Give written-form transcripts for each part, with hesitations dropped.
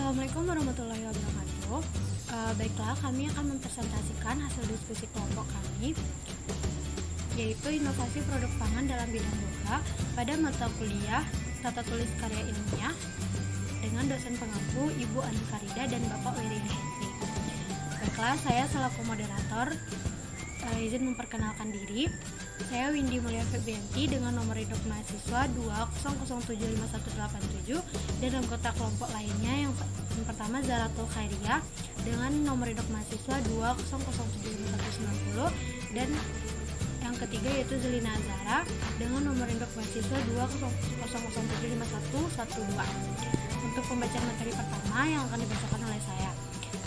Assalamualaikum warahmatullahi wabarakatuh. Baiklah, kami akan mempresentasikan hasil diskusi kelompok kami, yaitu inovasi produk pangan dalam bidang boga pada mata kuliah Tata Tulis Karya Ilmiah dengan dosen pengampu Ibu Ani Farida dan Bapak Wirin Hendri. Baiklah, saya selaku moderator izin memperkenalkan diri. Saya Windy Mulia Febrianti dengan nomor induk mahasiswa 200751887 dan anggota kelompok lainnya yang pertama Zaratul Khairiyah dengan nomor induk mahasiswa 2007190 dan yang ketiga yaitu Zelina Azara dengan nomor induk mahasiswa 200075112. Untuk pembacaan materi pertama yang akan dibacakan oleh saya.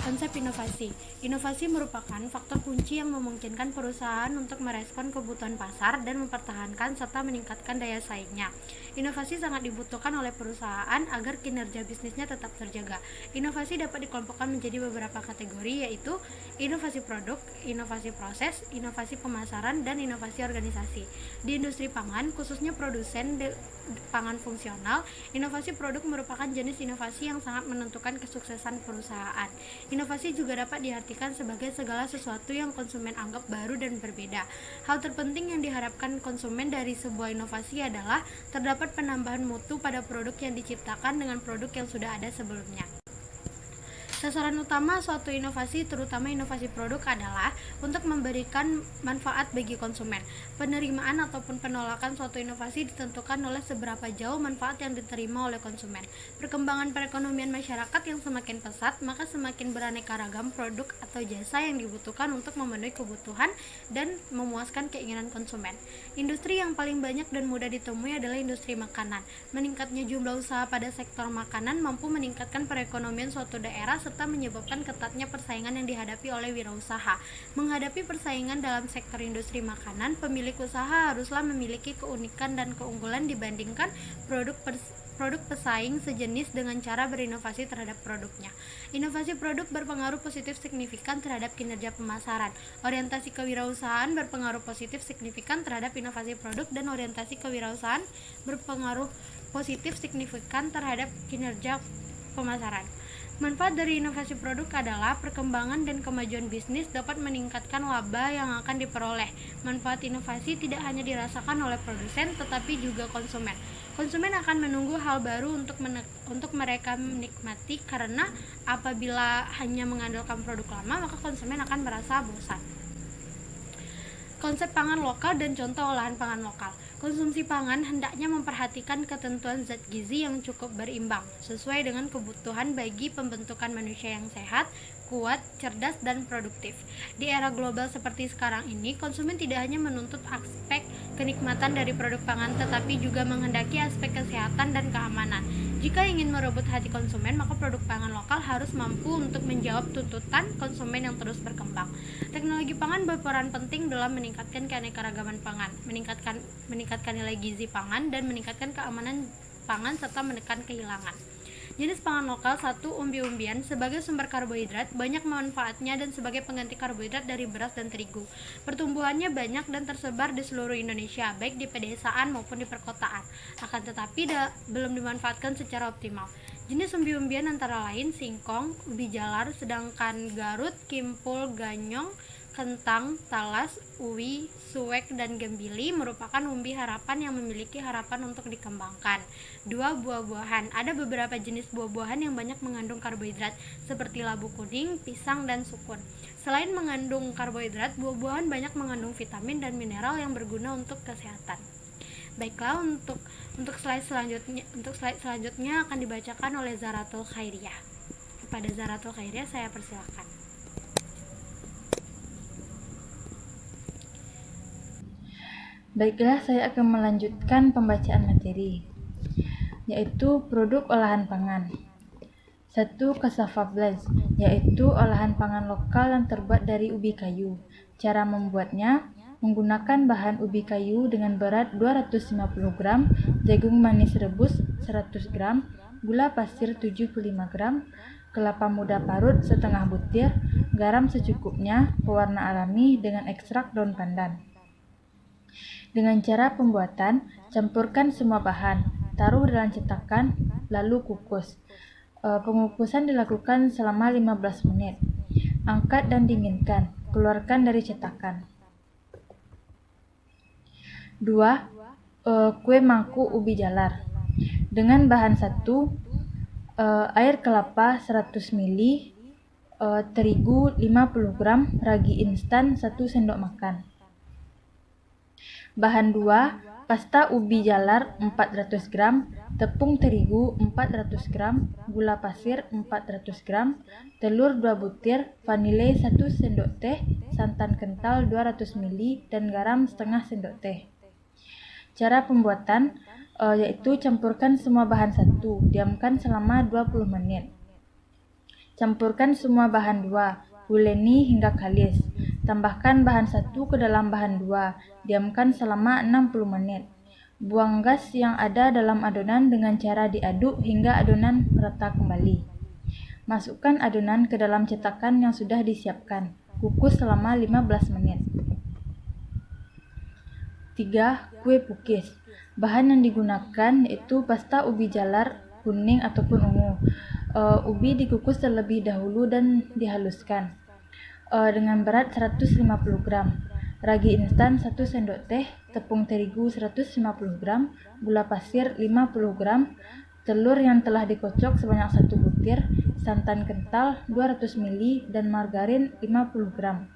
Konsep inovasi. Inovasi merupakan faktor kunci yang memungkinkan perusahaan untuk merespon kebutuhan pasar dan mempertahankan serta meningkatkan daya saingnya. Inovasi sangat dibutuhkan oleh perusahaan agar kinerja bisnisnya tetap terjaga. Inovasi dapat dikelompokkan menjadi beberapa kategori, yaitu inovasi produk, inovasi proses, inovasi pemasaran, dan inovasi organisasi. Di industri pangan, khususnya produsen pangan fungsional, inovasi produk merupakan jenis inovasi yang sangat menentukan kesuksesan perusahaan. Inovasi juga dapat diartikan sebagai segala sesuatu yang konsumen anggap baru dan berbeda. Hal terpenting yang diharapkan konsumen dari sebuah inovasi adalah terdapat penambahan mutu pada produk yang diciptakan dengan produk yang sudah ada sebelumnya. Sasaran utama suatu inovasi, terutama inovasi produk, adalah untuk memberikan manfaat bagi konsumen. Penerimaan ataupun penolakan suatu inovasi ditentukan oleh seberapa jauh manfaat yang diterima oleh konsumen. Perkembangan perekonomian masyarakat yang semakin pesat, maka semakin beraneka ragam produk atau jasa yang dibutuhkan untuk memenuhi kebutuhan dan memuaskan keinginan konsumen. Industri yang paling banyak dan mudah ditemui adalah industri makanan. Meningkatnya jumlah usaha pada sektor makanan mampu meningkatkan perekonomian suatu daerah serta menyebabkan ketatnya persaingan yang dihadapi oleh wirausaha. Menghadapi persaingan dalam sektor industri makanan, pemilik usaha haruslah memiliki keunikan dan keunggulan dibandingkan produk pesaing sejenis dengan cara berinovasi terhadap produknya. Inovasi produk berpengaruh positif signifikan terhadap kinerja pemasaran. Orientasi kewirausahaan berpengaruh positif signifikan terhadap inovasi produk dan orientasi kewirausahaan berpengaruh positif signifikan terhadap kinerja pemasaran. Manfaat dari inovasi produk adalah perkembangan dan kemajuan bisnis dapat meningkatkan laba yang akan diperoleh. Manfaat inovasi tidak hanya dirasakan oleh produsen tetapi juga konsumen. Konsumen akan menunggu hal baru untuk mereka menikmati, karena apabila hanya mengandalkan produk lama maka konsumen akan merasa bosan. Konsep pangan lokal dan contoh olahan pangan lokal. Konsumsi pangan hendaknya memperhatikan ketentuan zat gizi yang cukup berimbang, sesuai dengan kebutuhan bagi pembentukan manusia yang sehat, kuat, cerdas, dan produktif. Di era global seperti sekarang ini, konsumen tidak hanya menuntut aspek kenikmatan dari produk pangan, tetapi juga menghendaki aspek kesehatan dan keamanan. Jika ingin merebut hati konsumen, maka produk pangan lokal harus mampu untuk menjawab tuntutan konsumen yang terus berkembang. Teknologi pangan berperan penting dalam meningkatkan keanekaragaman pangan, meningkatkan nilai gizi pangan, dan meningkatkan keamanan pangan serta menekan kehilangan. Jenis pangan lokal. 1. Umbi-umbian. Sebagai sumber karbohidrat, banyak manfaatnya dan sebagai pengganti karbohidrat dari beras dan terigu. Pertumbuhannya banyak dan tersebar di seluruh Indonesia, baik di pedesaan maupun di perkotaan. Akan tetapi belum dimanfaatkan secara optimal. Jenis umbi-umbian antara lain singkong, ubi jalar, sedangkan Garut, Kimpul, Ganyong, kentang, talas, uwi, suwek, dan gembili merupakan umbi harapan yang memiliki harapan untuk dikembangkan. 2. Buah-buahan. Ada beberapa jenis buah-buahan yang banyak mengandung karbohidrat, seperti labu kuning, pisang, dan sukun. Selain mengandung karbohidrat, buah-buahan banyak mengandung vitamin dan mineral yang berguna untuk kesehatan. Baiklah, untuk slide selanjutnya akan dibacakan oleh Zaratul Khairiyah. Kepada Zaratul Khairiyah saya persilakan. Baiklah, saya akan melanjutkan pembacaan materi, yaitu produk olahan pangan. 1. Cassava blast, yaitu olahan pangan lokal yang terbuat dari ubi kayu. Cara membuatnya, menggunakan bahan ubi kayu dengan berat 250 gram, jagung manis rebus 100 gram, gula pasir 75 gram, kelapa muda parut setengah butir, garam secukupnya, pewarna alami dengan ekstrak daun pandan. Dengan cara pembuatan, campurkan semua bahan, taruh dalam cetakan, lalu kukus. Pengukusan dilakukan selama 15 menit. Angkat dan dinginkan. Keluarkan dari cetakan. 2. Kue mangkuk ubi jalar. Dengan bahan 1, air kelapa 100 ml, terigu 50 gram, ragi instan 1 sendok makan. Bahan 2, pasta ubi jalar 400 gram, tepung terigu 400 gram, gula pasir 400 gram, telur 2 butir, vanile 1 sendok teh, santan kental 200 ml, dan garam setengah sendok teh. Cara pembuatan yaitu campurkan semua bahan 1, diamkan selama 20 menit. Campurkan semua bahan 2, huleni hingga kalis. Tambahkan bahan 1 ke dalam bahan 2, diamkan selama 60 menit. Buang gas yang ada dalam adonan dengan cara diaduk hingga adonan merata kembali. Masukkan adonan ke dalam cetakan yang sudah disiapkan. Kukus selama 15 menit. 3. Kue pukis. Bahan yang digunakan yaitu pasta ubi jalar kuning ataupun ungu. Ubi dikukus terlebih dahulu dan dihaluskan dengan berat 150 gram. Ragi instan 1 sendok teh, tepung terigu 150 gram, gula pasir 50 gram, telur yang telah dikocok sebanyak 1 butir, santan kental 200 ml, dan margarin 50 gram.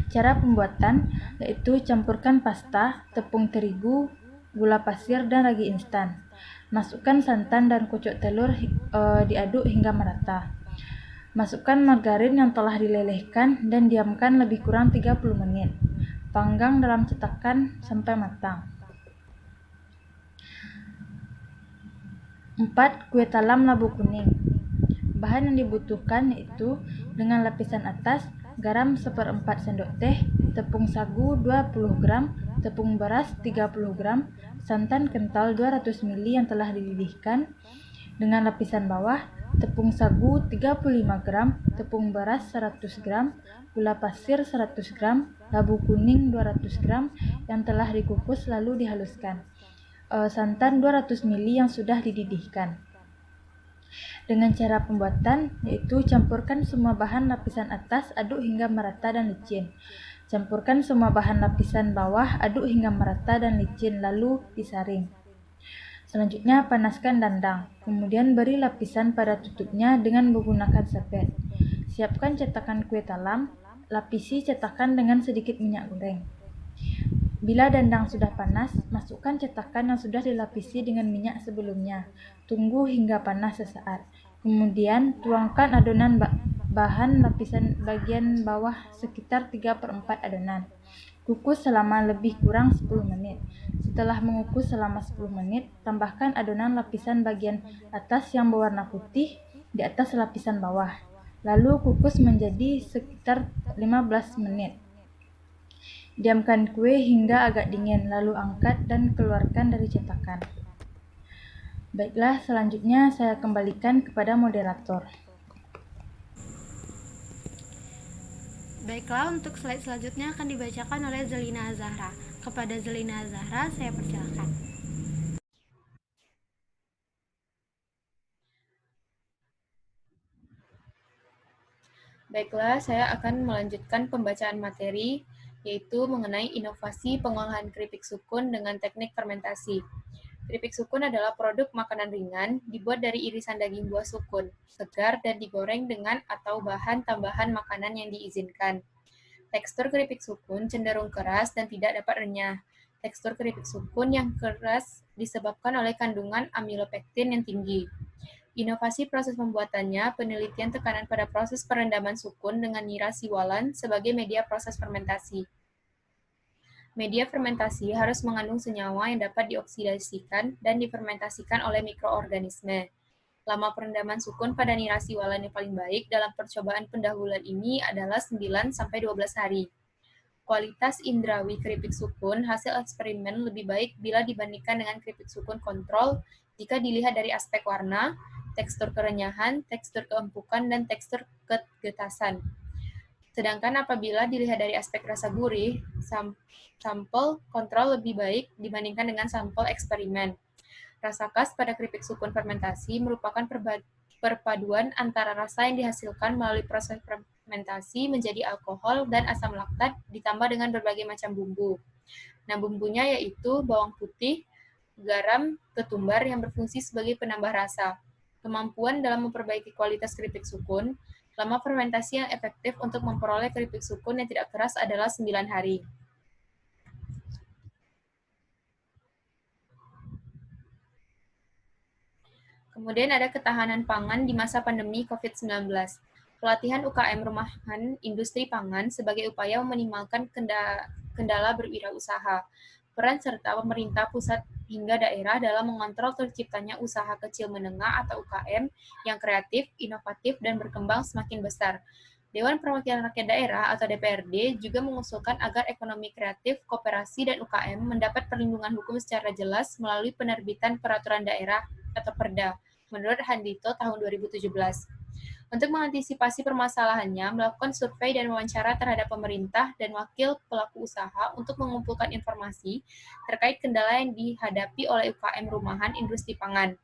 Cara pembuatan yaitu campurkan pasta, tepung terigu, gula pasir, dan ragi instan. Masukkan santan dan kocok telur, diaduk hingga merata. Masukkan margarin yang telah dilelehkan dan diamkan lebih kurang 30 menit. Panggang dalam cetakan sampai matang. 4. Kue talam labu kuning. Bahan yang dibutuhkan yaitu dengan lapisan atas, garam 1/4 sendok teh, tepung sagu 20 gram, tepung beras 30 gram, santan kental 200 ml yang telah dididihkan. Dengan lapisan bawah, tepung sagu 35 gram, tepung beras 100 gram, gula pasir 100 gram, labu kuning 200 gram yang telah dikukus lalu dihaluskan. Santan 200 ml yang sudah dididihkan. Dengan cara pembuatan yaitu campurkan semua bahan lapisan atas, aduk hingga merata dan licin. Campurkan semua bahan lapisan bawah, aduk hingga merata dan licin, lalu disaring. Selanjutnya panaskan dandang, kemudian beri lapisan pada tutupnya dengan menggunakan sepet. Siapkan cetakan kue talam, lapisi cetakan dengan sedikit minyak goreng. Bila dandang sudah panas, masukkan cetakan yang sudah dilapisi dengan minyak sebelumnya. Tunggu hingga panas sesaat. Kemudian tuangkan adonan bahan lapisan bagian bawah sekitar 3/4 adonan. Kukus selama lebih kurang 10 menit. Setelah mengukus selama 10 menit, tambahkan adonan lapisan bagian atas yang berwarna putih di atas lapisan bawah. Lalu kukus menjadi sekitar 15 menit. Diamkan kue hingga agak dingin, lalu angkat dan keluarkan dari cetakan. Baiklah, selanjutnya saya kembalikan kepada moderator. Baiklah, untuk slide selanjutnya akan dibacakan oleh Zelina Zahra. Kepada Zelina Zahra, saya persilakan. Baiklah, saya akan melanjutkan pembacaan materi, yaitu mengenai inovasi pengolahan keripik sukun dengan teknik fermentasi. Keripik sukun adalah produk makanan ringan, dibuat dari irisan daging buah sukun, segar dan digoreng dengan atau bahan tambahan makanan yang diizinkan. Tekstur keripik sukun cenderung keras dan tidak dapat renyah. Tekstur keripik sukun yang keras disebabkan oleh kandungan amilopektin yang tinggi. Inovasi proses pembuatannya, penelitian tekanan pada proses perendaman sukun dengan nira siwalan sebagai media proses fermentasi. Media fermentasi harus mengandung senyawa yang dapat dioksidasikan dan difermentasikan oleh mikroorganisme. Lama perendaman sukun pada nira siwalan yang paling baik dalam percobaan pendahuluan ini adalah 9-12 hari. Kualitas indrawi keripik sukun hasil eksperimen lebih baik bila dibandingkan dengan keripik sukun kontrol jika dilihat dari aspek warna, tekstur kerenyahan, tekstur keempukan, dan tekstur kegetasan. Sedangkan apabila dilihat dari aspek rasa gurih, sampel kontrol lebih baik dibandingkan dengan sampel eksperimen. Rasa khas pada keripik sukun fermentasi merupakan perpaduan antara rasa yang dihasilkan melalui proses fermentasi menjadi alkohol dan asam laktat ditambah dengan berbagai macam bumbu. Nah, bumbunya yaitu bawang putih, garam, ketumbar yang berfungsi sebagai penambah rasa. Kemampuan dalam memperbaiki kualitas keripik sukun, lama fermentasi yang efektif untuk memperoleh keripik sukun yang tidak keras adalah 9 hari. Kemudian ada ketahanan pangan di masa pandemi COVID-19. Pelatihan UKM rumahan industri pangan sebagai upaya meminimalkan kendala berwirausaha. Peran serta pemerintah pusat hingga daerah dalam mengontrol terciptanya usaha kecil menengah atau UKM yang kreatif, inovatif, dan berkembang semakin besar. Dewan Perwakilan Rakyat Daerah atau DPRD juga mengusulkan agar ekonomi kreatif, koperasi, dan UKM mendapat perlindungan hukum secara jelas melalui penerbitan peraturan daerah atau Perda, menurut Handito tahun 2017. Untuk mengantisipasi permasalahannya, melakukan survei dan wawancara terhadap pemerintah dan wakil pelaku usaha untuk mengumpulkan informasi terkait kendala yang dihadapi oleh UKM rumahan industri pangan.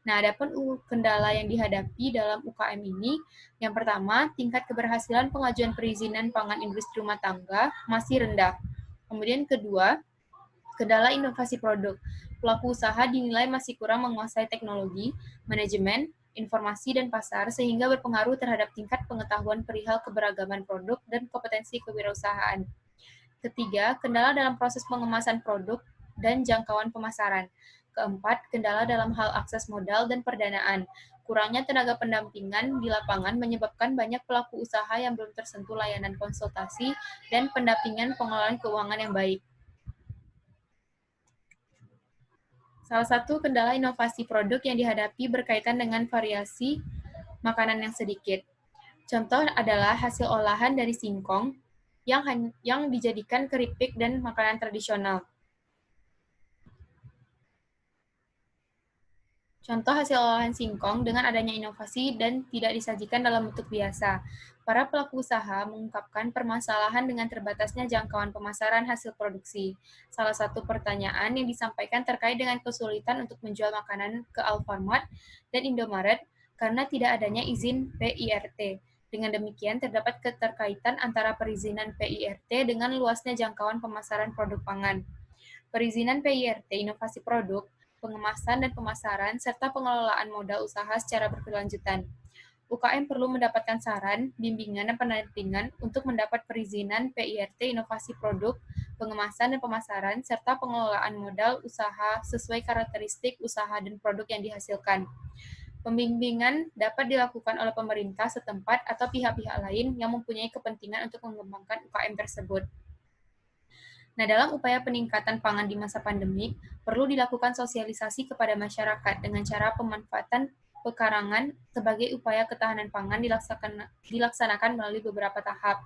Nah, adapun kendala yang dihadapi dalam UKM ini, yang pertama, tingkat keberhasilan pengajuan perizinan pangan industri rumah tangga masih rendah. Kemudian kedua, kendala inovasi produk. Pelaku usaha dinilai masih kurang menguasai teknologi, manajemen, informasi, dan pasar sehingga berpengaruh terhadap tingkat pengetahuan perihal keberagaman produk dan kompetensi kewirausahaan. Ketiga, kendala dalam proses pengemasan produk dan jangkauan pemasaran. Keempat, kendala dalam hal akses modal dan perdanaan. Kurangnya tenaga pendampingan di lapangan menyebabkan banyak pelaku usaha yang belum tersentuh layanan konsultasi dan pendampingan pengelolaan keuangan yang baik. Salah satu kendala inovasi produk yang dihadapi berkaitan dengan variasi makanan yang sedikit. Contoh adalah hasil olahan dari singkong yang dijadikan keripik dan makanan tradisional. Contoh hasil olahan singkong dengan adanya inovasi dan tidak disajikan dalam bentuk biasa. Para pelaku usaha mengungkapkan permasalahan dengan terbatasnya jangkauan pemasaran hasil produksi. Salah satu pertanyaan yang disampaikan terkait dengan kesulitan untuk menjual makanan ke Alfamart dan Indomaret karena tidak adanya izin PIRT. Dengan demikian, terdapat keterkaitan antara perizinan PIRT dengan luasnya jangkauan pemasaran produk pangan. Perizinan PIRT, inovasi produk, pengemasan dan pemasaran, serta pengelolaan modal usaha secara berkelanjutan. UKM perlu mendapatkan saran, bimbingan, dan pendampingan untuk mendapat perizinan PIRT inovasi produk, pengemasan dan pemasaran, serta pengelolaan modal usaha sesuai karakteristik usaha dan produk yang dihasilkan. Pembimbingan dapat dilakukan oleh pemerintah setempat atau pihak-pihak lain yang mempunyai kepentingan untuk mengembangkan UKM tersebut. Nah, dalam upaya peningkatan pangan di masa pandemik, perlu dilakukan sosialisasi kepada masyarakat dengan cara pemanfaatan pekarangan sebagai upaya ketahanan pangan dilaksanakan melalui beberapa tahap.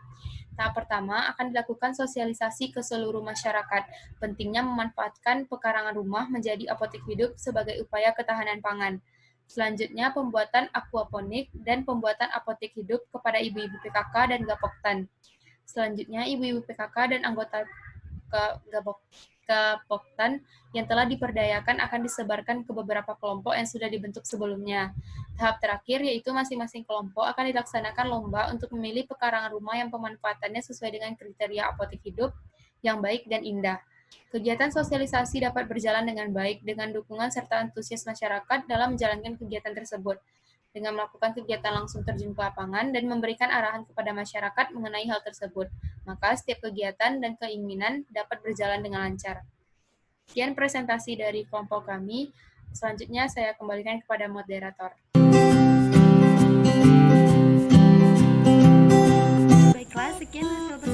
Tahap pertama akan dilakukan sosialisasi ke seluruh masyarakat. Pentingnya memanfaatkan pekarangan rumah menjadi apotek hidup sebagai upaya ketahanan pangan. Selanjutnya, pembuatan aquaponik dan pembuatan apotek hidup kepada ibu-ibu PKK dan Gapoktan. Selanjutnya, ibu-ibu PKK dan anggota Gapoktan yang telah diperdayakan akan disebarkan ke beberapa kelompok yang sudah dibentuk sebelumnya. Tahap terakhir yaitu masing-masing kelompok akan dilaksanakan lomba untuk memilih pekarangan rumah yang pemanfaatannya sesuai dengan kriteria apotek hidup yang baik dan indah. Kegiatan sosialisasi dapat berjalan dengan baik dengan dukungan serta antusias masyarakat dalam menjalankan kegiatan tersebut, dengan melakukan kegiatan langsung terjun ke lapangan dan memberikan arahan kepada masyarakat mengenai hal tersebut. Maka setiap kegiatan dan keinginan dapat berjalan dengan lancar. Sekian presentasi dari kelompok kami. Selanjutnya saya kembalikan kepada moderator. Baiklah, sekian hasil